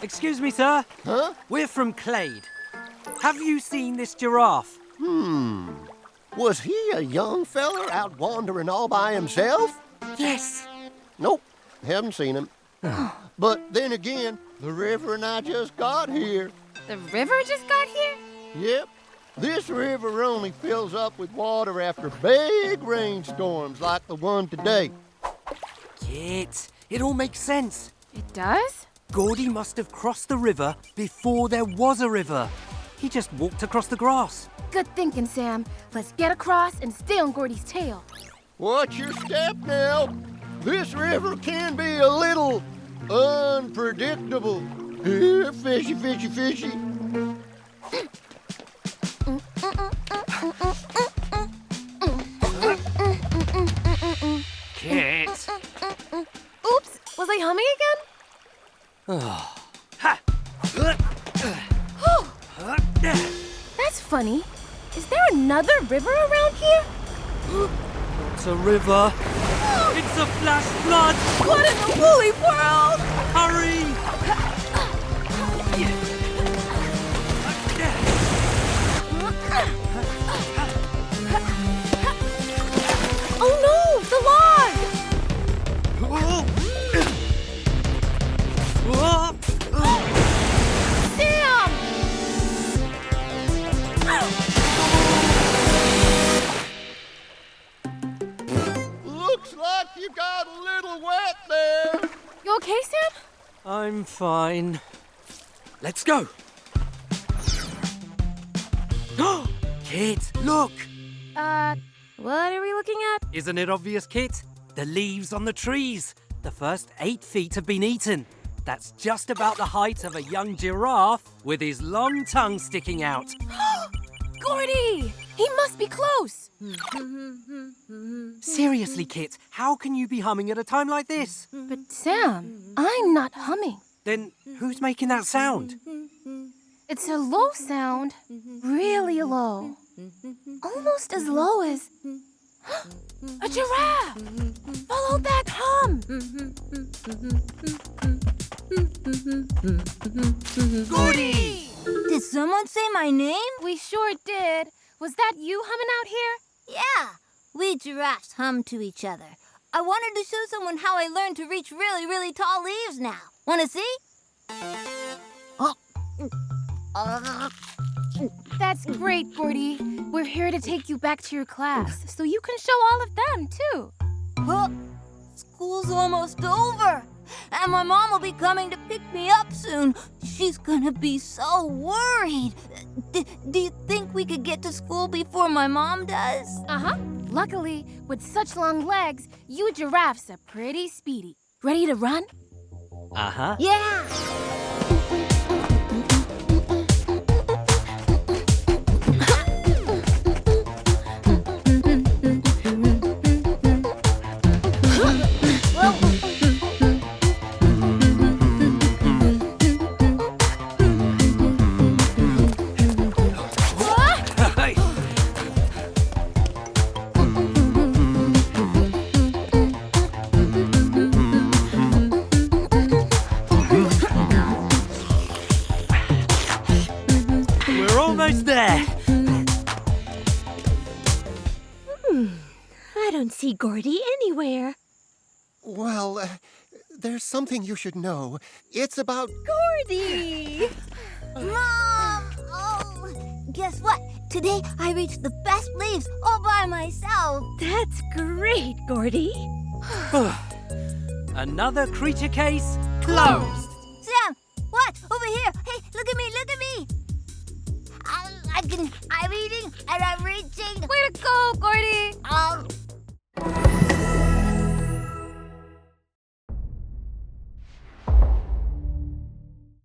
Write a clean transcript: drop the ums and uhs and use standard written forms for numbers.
Excuse me, sir. Huh? We're from Clade. Have you seen this giraffe? Was he a young feller out wandering all by himself? Yes. Nope, haven't seen him. But then again, the river and I just got here. The river just got here? Yep, this river only fills up with water after big rainstorms like the one today. Kit, it all makes sense. It does? Gordie must have crossed the river before there was a river. He just walked across the grass. Good thinking, Sam. Let's get across and stay on Gordie's tail. Watch your step now. This river can be a little unpredictable. Here, fishy, fishy, fishy. Kit. Oops, was I humming again? Ha! That's funny. Is there another river around here? It's a river. It's a flash flood. What in the woolly world? Hurry! Oh no, the log! Sam! Looks like you got a little wet there. You okay, Sam? I'm fine. Let's go. Kit, look! What are we looking at? Isn't it obvious, Kit? The leaves on the trees. The first 8 feet have been eaten. That's just about the height of a young giraffe with his long tongue sticking out. Gordie! He must be close! Seriously, Kit, how can you be humming at a time like this? But Sam, I'm not humming. Then who's making that sound? It's a low sound. Really low. Almost as low as... a giraffe! Follow that hum! Gordie! Did someone say my name? We sure did. Was that you humming out here? Yeah. We giraffes hum to each other. I wanted to show someone how I learned to reach really, really tall leaves now. Wanna see? That's great, Gordie. We're here to take you back to your class, so you can show all of them, too. Huh? School's almost over. And my mom will be coming to pick me up soon. She's gonna be so worried. Do you think we could get to school before my mom does? Uh-huh. Luckily, with such long legs, you giraffes are pretty speedy. Ready to run? Uh-huh. Yeah! There. I don't see Gordie anywhere. Well, there's something you should know. It's about... Gordie! Mom! Oh, guess what? Today I reached the best leaves all by myself. That's great, Gordie. Another creature case closed.